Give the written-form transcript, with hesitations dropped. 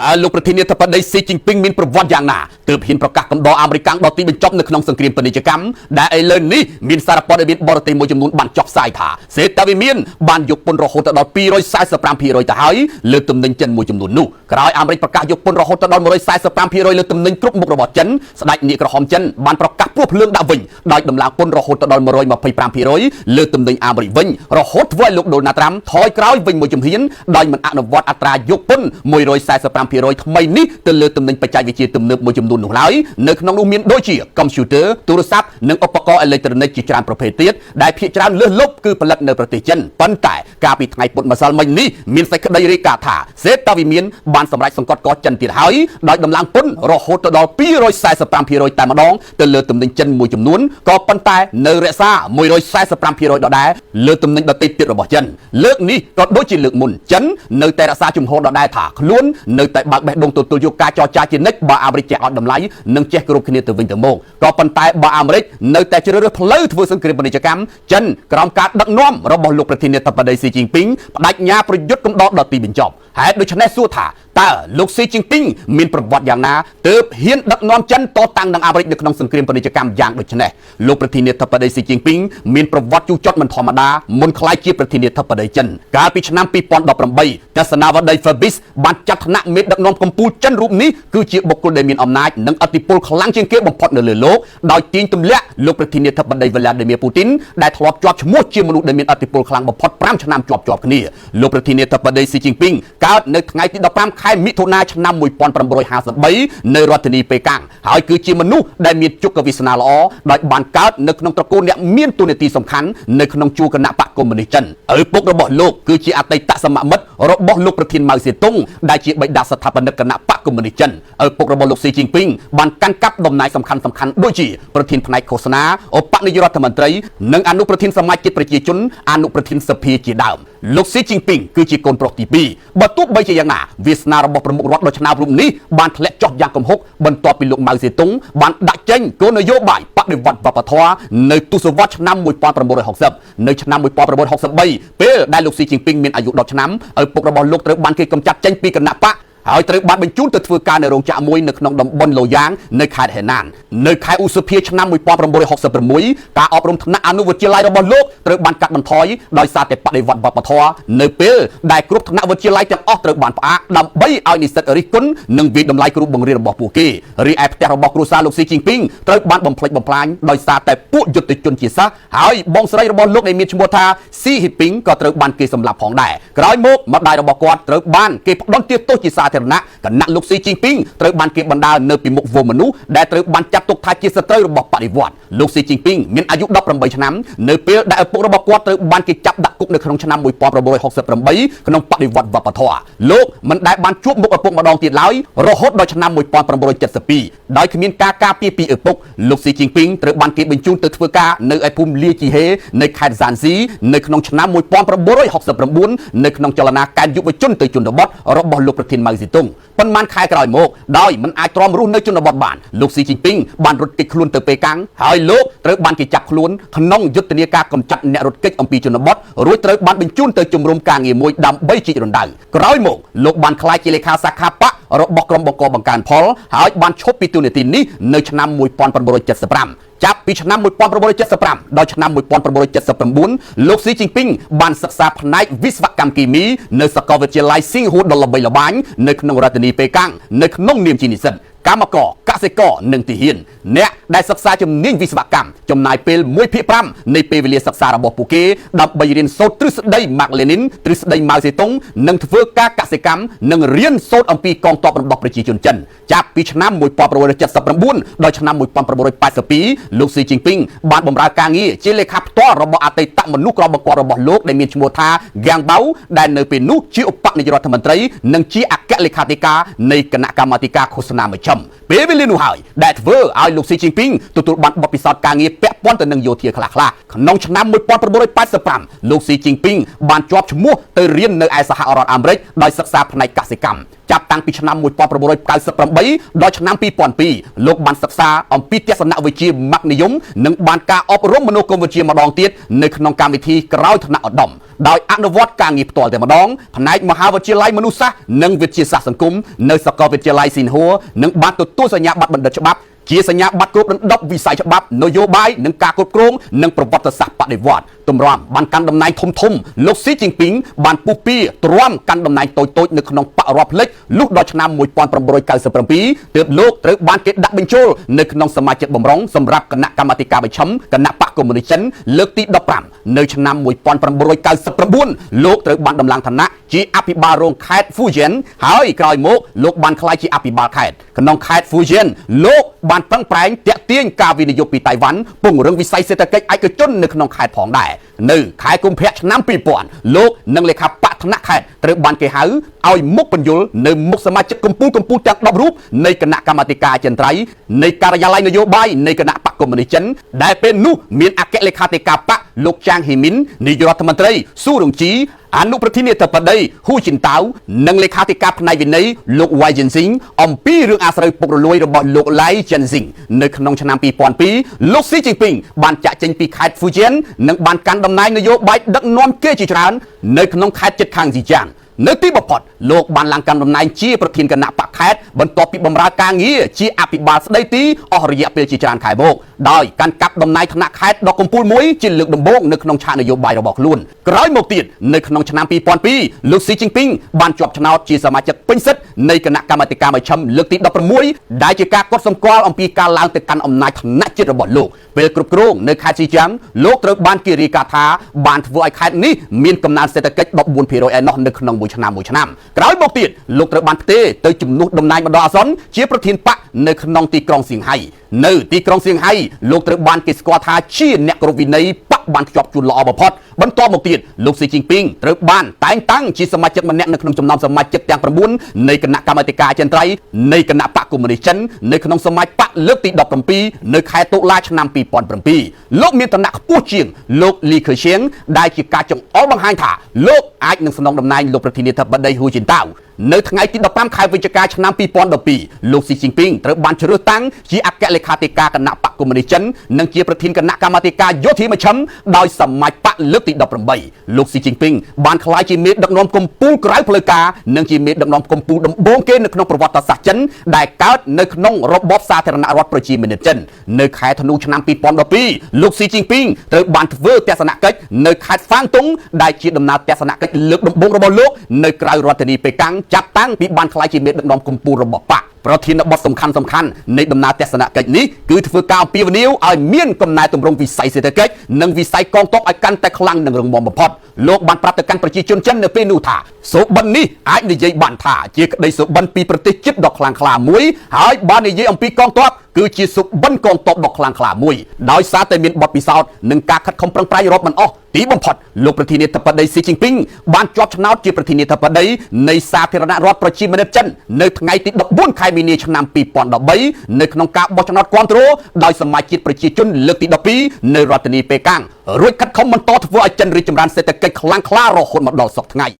តើលោកប្រធានាធិបតីស៊ីជីនពីងមានប្រវត្តិយ៉ាងណាទើបហ៊ានប្រកាសកំដរអាមេរិកដល់ទីបញ្ចប់នៅក្នុងសង្គ្រាមពាណិជ្ជកម្មដែលឥឡូវនេះមានសារព័ត៌មានបរទេសមួយចំនួនបានចុះផ្សាយថាសេតាវិមានបានយកពន្ធរហូតដល់245%ទៅហើយលើទំនិញចិនមួយចំនួននោះក្រោយអាមេរិកប្រកាសយកពន្ធរហូតដល់145%លើទំនិញគ្រប់មុខរបស់ចិនស្ដេចនាយក្រហមចិនបានប្រកាសព្រោះភ្លើងដាក់វិញដោយដំឡើងពន្ធរហូតដល់125%លើទំនិញអាមេរិកវិញរហូតធ្វើឲ្យលោកដូណាល់ត្រាំថយក្រោយវិញមួយជំហានដោយមិនអនុវត្តអត្រាយកពន្ធ145%ថ្មីនេះទៅលើទំនិញបច្ចេកវិទ្យាទំនើបមួយចំនួននោះឡើយនៅក្នុងនោះមានដូចជាកុំព្យូទ័រទូរស័ព្ទនិងឧបករណ៍អេឡិចត្រូនិកជាច្រើនប្រភេទទៀតដែលភាគច្រើនលើសលប់គឺផលិតនៅប្រទេសចិនប៉ុន្តែកាលពីថ្ងៃពុធម្សិលមិញនេះមានសេចក្តីរាយការណ៍ថាសេតាវិមានបានសម្រេចសង្កត់កចិនទៀតហើយដោយដំឡើងពន្ធរហូតដល់245%តែម្ដងទៅលើទំនិញចិនមួយចំនួនក៏ប៉ុន្តែនៅរក្សា145%ដដែលលើទំនិញដទៃទៀតរបស់ចិនលើកនេះក៏ដូចជាលើកមុនចិននៅតែរក្សាជំហរដដែលថាខ្លួននៅតែបើកបេះដូងទទួលយកការចរចាជានិច្ចបើអាមេរិកចេះឲ្យតម្លៃនិងចេះគោរពគ្នាទៅវិញទៅមកក៏ប៉ុន្តែបើអាមេរិកនៅតែជ្រើសរើសផ្លូវធ្វើសង្គ្រាមពាណិជ្ជកម្មចិនក្រោមការដឹកនាំរបស់លោកប្រធានាធិបតីស៊ីជីនពីងបដិញ្ញាប្រយុទ្ធកំដរដល់ទីបញ្ចប់ហេតុដូច្នេះសួរថាតើលោកស៊ីជីនពីងមានប្រវត្តិយ៉ាងណាទើបហ៊ានដឹកនាំចិនតតាំងនឹងអាមេរិកនៅក្នុងសង្គ្រាមពាណិជ្ជកម្មយ៉ាងដូចនេះលោកប្រធានាធិបតីស៊ីជីនពីងមានប្រវត្តិជូរចត់មិនធម្មតាមុនក្លាយជាប្រធានាធិបតីចិនកាលពីឆ្នាំ2018ទស្សនាវដ្តី Forbes បានចាត់ថ្នាក់មេដឹកនាំកម្ពុជាចិនរូបនេះគឺជាបុគ្គលដែលមានអំណាចនិងឥទ្ធិពលខ្លាំងជាងគេបំផុតនៅលើលោកដោយទាញទម្លាក់លោកប្រធានាធិបតី Vladimir Putin ដែលធ្លាប់ជាប់ឈ្មោះជាមនុស្សដែលមានឥទ្ធិពលខ្លាំងបំផុត5ឆ្នាំជាប់គ្នាលោកប្រធានាធិបតីស៊ីជីនពីងកើតនៅថ្ងៃទី15ខែមិថុនាឆ្នាំ1953នៅរដ្ឋធានីប៉េកាំងហើយគឺជាមនុស្សដែលមានជោគវាសនាល្អដោយបានកើតនៅក្នុងត្រកូលអ្នកមានតួនាទីសំខាន់នៅក្នុងជួរគណៈបកកុម្មុយនីសចិនឪពុករបស់លោកគឺជាអតីតសមមិត្តរបស់លោកប្រធានម៉ៅសេតុងដែលជាបិតាស្ថាបនិកគណៈបកកុម្មុយនីសចិនឪពុករបស់លោកស៊ីជីនពីងបានកាន់កាប់តំណែងសំខាន់ដូចជាប្រធានផ្នែកឃោសនាឧបនាយករដ្ឋមន្ត្រីនិងអនុប្រធានសមាជិកប្រជាជនអនុប្រធានសភាជាដើមលោកស៊ីជីនពីងគឺជាកូនប្រុសទី2បើទោះបីជាយ៉ាងណាវាសនារបស់ប្រមុខរដ្ឋដ៏ឆ្នើមរូបនេះបានធ្លាក់ចុះយ៉ាងគំហុកបន្ទាប់ពីលោកម៉ៅសេតុងបានដាក់ចេញគោលនយោបាយបដិវត្តវប្បធម៌នៅទសវត្សរ៍ឆ្នាំ1960នៅឆ្នាំ1963ពេលដែលលោកស៊ីជីនពីងមានអាយុ10ឆ្នាំឪពុករបស់លោកត្រូវបានគេកម្ចាត់ចេញពីគណៈបកហើយត្រូវបានបញ្ជូនទៅធ្វើការនៅរោងចក្រមួយនៅក្នុងតំបន់ឡូយ៉ាងនៅខេត្តហេណាននៅខែឧសភាឆ្នាំ1966ការអប់រំថ្នាក់អនុវិទ្យាល័យរបស់លោកត្រូវបានកាត់បន្ថយដោយសារតែបដិវត្តវប្បធម៌នៅពេលដែលគ្រប់ថ្នាក់វិទ្យាល័យទាំងអស់ត្រូវបានផ្អាកដើម្បីឲ្យនិស្សិតរិះគន់និងវិតម្លៃគ្រូបង្រៀនរបស់ពួកគេរីឯផ្ទះរបស់គ្រួសារលោកស៊ីជីនពីងត្រូវបានបំផ្លិចបំផ្លាញដោយសារតែពួកយុទ្ធជនជាសាសហើយបងស្រីរបស់លោកដែលមានឈ្មោះថាស៊ីហ៊ីពីងក៏ត្រូវបានគេសម្លាប់ផងដែរក្រោយមកម្ដាយរបស់គាត់ត្រូវបានគេផ្ដន្ទាទោសជាសាធារណៈគណៈលោកស៊ីជីនពីងត្រូវបានគេបណ្តើរនៅពីមុខវងមនុស្សដែលត្រូវបានចាត់ទុកថាជាសត្រូវរបស់បដិវត្តលោកស៊ីជីនពីងមានអាយុ18ឆ្នាំនៅពេលដែលឪពុករបស់គាត់ត្រូវបានគេចាប់ដាក់គុកនៅក្នុងឆ្នាំ1968ក្នុងបដិវត្តវប្បធម៌លោកមិនដែលបានជួបមុខឪពុកម្ដងទៀតឡើយរហូតដល់ឆ្នាំ1972ដោយគ្មានការការពារពីឪពុកលោកស៊ីជីនពីងត្រូវបានគេបញ្ជូនទៅធ្វើការនៅឯភូមិលាជីហេនៅខេត្តហ្សានស៊ីនៅក្នុងឆ្នាំ1969នៅក្នុងចលនាកែនយុវជនទៅជនបទរបស់លោកប្រធានម៉ៅសេតុងប៉ុន្មានខែក្រោយមកដោយមិនអាចទ្រាំរស់នៅជនបទបានលោកស៊ីជីនពីងបានរត់គេចខ្លួនទៅប៉េកាំងហើយលោកត្រូវបានគេចាប់ខ្លួនក្នុងយុទ្ធនាការកម្ចាត់អ្នករត់គេចអំពីជនបទរួចត្រូវបានបញ្ជូនទៅជំរំការងារមួយដើម្បីជីករណ្ដៅក្រោយមកលោកបានក្លាយជាលេខាសាខាបករបស់ក្រុមបកកបង្កើនផលហើយបានឈប់ពីតួនាទីនេះនៅឆ្នាំ1975ចាប់ពីឆ្នាំ1975ដល់ឆ្នាំ1979លោកស៊ីជីនពីងបានសិក្សាផ្នែកវិស្វកម្មគីមីនៅសាកលវិទ្យាល័យស៊ីងហួរដ៏ល្បីល្បាញនៅក្នុងរដ្ឋធានីប៉េកាំងនៅក្នុងនាមជានិស្សិតកម្មករកសិករនិងទាហានអ្នកដែលសិក្សាជំនាញវិស្វកម្មចំណាយពេល1/5នៃពេលវេលាសិក្សារបស់ពួកគេដើម្បីរៀនសូត្រទ្រឹស្ដីម៉ាក់លេនីនទ្រឹស្ដីម៉ៅសេតុងនិងធ្វើការកសិកម្មនិងរៀនសូត្រអំពីកងទ័ពរបស់ប្រជាជនចិនចាប់ពីឆ្នាំ1979ដល់ឆ្នាំ1982លោកស៊ីជីនពីងបានបម្រើការងារជាលេខាផ្ទាល់របស់អតីតមនុស្សក្រមបង្គាប់របស់លោកដែលមានឈ្មោះថាហ្គាំងបៅដែលនៅពេលនោះជាឧបនាយករដ្ឋមន្ត្រីនិងជាអគ្គលេខាធិការនៃគណៈកម្មាធិការឃោសនាមជ្ឈិមពេលវេលានោះហើយដែលធ្វើឲ្យលោកស៊ីជីនពីងទទួលបានបទពិសោធន៍ការងារពាក់ព័ន្ធទៅនឹងយោធាខ្លះៗក្នុងឆ្នាំ1985លោកស៊ីជីនពីងបានជាប់ឈ្មោះទៅរៀននៅឯសហរដ្ឋអាមេរិកដោយសិក្សាផ្នែកកសិកម្ម ចាប់តាំងពីឆ្នាំ1998ដល់ឆ្នាំ2002លោកបានសិក្សាអំពីទស្សនវិជ្ជាម៉ាក់និយមនិងបានការអប់រំមនោគមវិជ្ជាម្ដងទៀតនៅក្នុងកម្មវិធីក្រោយថ្នាក់ឧត្តមដោយអនុវត្តការងារផ្ទាល់តែម្ដងផ្នែកមហាវិទ្យាល័យមនុស្សសាស្ត្រនិងវិទ្យាសាស្ត្រសង្គមនៅសាកលវិទ្យាល័យស៊ីនហួរនិងបានទទួលសញ្ញាបត្របណ្ឌិតច្បាប់ជាសញ្ញាបត្រគ្របដណ្ដប់វិស័យច្បាប់នយោបាយនិងការគ្រប់គ្រងនិងប្រវត្តិសាស្ត្របដិវត្តន៍ទម្រាំបានកាន់តំណែងធំលោកស៊ីជីនពីងបានពុះពៀទ្រាំកាន់តំណែងតូចនៅក្នុងបករដ្ឋផ្លេចលុះដល់ឆ្នាំ1997ទើបលោកត្រូវបានគេដាក់បញ្ចូលនៅក្នុងសមាជិកបម្រុងសម្រាប់គណៈកម្មាធិការប្រជុំគណៈបកកុម្មុយនីសចិនលើកទី15នៅឆ្នាំ1999លោកត្រូវបានដំឡើងឋានៈជាអភិបាលរងខេត្តហ្វូយៀនហើយក្រោយមកលោកបានក្លាយជាអភិបាលខេត្តក្នុងខេត្តហ្វូយៀនលោកបានប្រឹងប្រែងទាក់ទាញការវិនិយោគពីតៃវ៉ាន់ពង្រឹងវិស័យសេដ្ឋកិច្ចឯកជននៅក្នុងខេត្តផងដែរនៅខែកុម្ភៈឆ្នាំ2000លោកនិងលេខាបកថ្នាក់ខេត្តត្រូវបានគេហៅឲ្យមុខបញ្យលនៅមុខសមាជិកកម្ពុជាទាំង10រូបនៃគណៈកម្មាធិការអចិន្ត្រៃយ៍នៃការិយាល័យនយោបាយនៃគណៈបកកុម្មុយនីសចិនដែលពេលនោះមានអគ្គលេខាធិការបកលោកចាងហ៊ីមីននាយករដ្ឋមន្ត្រីស៊ូរុងជីអនុប្រធានាធិបតីហ៊ូជីនតាវនិងលេខាធិការផ្នែកវិន័យលោកវ៉ៃជីនស៊ីងអំពីរឿងអាស្រូវពុករលួយរបស់លោកឡៃជីនស៊ីងនៅក្នុងឆ្នាំ2002លោកស៊ីជីនពីងបានចាក់ចេញពីខេត្តហ្វូយៀននិងបានកាន់តំណែងនយោបាយដឹកនាំគេជាច្រើននៅក្នុងខេត្តជិតខាងស៊ីចាងនៅទីបំផុតលោកបានឡើងកាន់តំណែងជាប្រធានគណៈបកខេត្តបន្ទាប់ពីបម្រើការងារជាអភិបាលស្ដីទីអស់រយៈពេលជាច្រើនខែមកដោយកាន់កាប់តំណែងថ្នាក់ខេត្តដ៏កំពូលមួយជាលើកដំបូងនៅក្នុងឆាកនយោបាយរបស់ខ្លួនក្រោយមកទៀតនៅក្នុងឆ្នាំ2002លោកស៊ីជីនពីងបានជាប់ឆ្នោតជាសមាជិកពេញសិទ្ធិនៃគណៈកម្មាធិការមជ្ឈិមលើកទី16ដែលជាការកត់សម្គាល់អំពីការឡើងទៅកាន់អំណាចថ្នាក់ជាតិរបស់លោកពេលគ្រប់គ្រងនៅខេត្តស៊ីចាងលោកត្រូវបានគេរាយការណ៍ថាបានធ្វើឲ្យខេត្តនេះមានកំណើនសេដ្ឋកិច្ច 14% ឯណោះនៅក្នុងមួយឆ្នាំក្រោយមកទៀតលោកត្រូវបានផ្ទេរទៅជំនួសតំណែងបណ្ដោះអាសន្នជាប្រធានបកនៅក្នុងទីក្រុងសៀងហៃនៅទីក្រុងសៀងហៃលោកត្រូវបានគេស្គាល់ថាជាអ្នកគោរពវិន័យបកបានខ្ជាប់ជួនល្អបំផុតបន្ទាប់មកទៀតលោកស៊ីជីនពីងត្រូវបានតែងតាំងជាសមាជិកម្នាក់នៅក្នុងចំណោមសមាជិកទាំង9នៃគណៈកម្មាធិការអចិន្ត្រៃយ៍នៃគណៈបកកុម្មុយនីសចិននៅក្នុងសមាជបកលើកទី17នៅខែតុលាឆ្នាំ2007លោកមានឋានៈខ្ពស់ជាងលោកលីខឺឈៀងដែលជាការចង្អុលបង្ហាញថាលោកអាចនឹងស្នងតំណែងលោកប្រធានាធិបតីហ៊ូជីនតាវនៅថ្ងៃទី15ខែវិច្ឆិកាឆ្នាំ2012លោកស៊ីជីនពីងត្រូវបានជ្រើសតាំងជាអគ្គលេខាធិការគណៈបកកុម្មុយនីសចិននិងជាប្រធានគណៈកម្មាធិការយោធាមជ្ឈិមដោយសមាជបកលើកទី18លោកស៊ីជីនពីងបានក្លាយជាមេដឹកនាំកម្ពុជាក្រៅផ្លូវការនិងជាមេដឹកនាំកម្ពុជាដំបូងគេនៅក្នុងប្រវត្តិសាស្ត្រចិនដែលកើតនៅក្នុងរបបសាធារណរដ្ឋប្រជាមានិតចិននៅខែធ្នូឆ្នាំ2012លោកស៊ីជីនពីងត្រូវបានធ្វើទស្សនកិច្ចនៅខេត្តហ្វាងតុងដែលជាដំណើរទស្សនកិច្ចលើកដំបូងរបស់លោកនៅក្រៅរដ្ឋធានីប៉េកាំងចាប់តាំងពីបានក្លាយជាមេដឹកនាំកម្ពុជារបស់បកប្រធានបទសំខាន់នៃដំណើរទស្សនកិច្ចនេះគឺធ្វើការអំពាវនាវឲ្យមានកំណែទម្រង់វិស័យសេដ្ឋកិច្ចនិងវិស័យកងទ័ពឲ្យកាន់តែខ្លាំងនិងរឹងមាំបំផុតលោកបានប្រាប់ទៅកាន់ប្រជាជនចិននៅពេលនោះថាសូបិននេះអាចនិយាយបានថាជាក្តីសូបិនពីប្រទេសជិតដ៏ខ្លាំងក្លាមួយហើយបាននិយាយអំពីកងទ័ពគឺជាសូបិនកងទ័ពដ៏ខ្លាំងក្លាមួយដោយសារតែមានបទពិសោធន៍និងការខិតខំប្រឹងប្រែងរាប់មិនអស់ទីបំផុតលោកប្រធានាធិបតីស៊ីជីនពីងបានជាប់ឆ្នោតជាប្រធានាធិបតីនៃសាធារណរដ្ឋប្រជាមានិតចិននៅថ្ងៃទី14ខែមីនាឆ្នាំ2013នៅក្នុងការបោះឆ្នោតគាំទ្រដោយសមាជិកប្រជាជនលើកទី12នៅរដ្ឋធានីប៉េកាំងរួចខិតខំបន្តធ្វើឲ្យចិនរីកចម្រើនសេដ្ឋកិច្ចខ្លាំងក្លារហូតមកដល់សព្វថ្ងៃ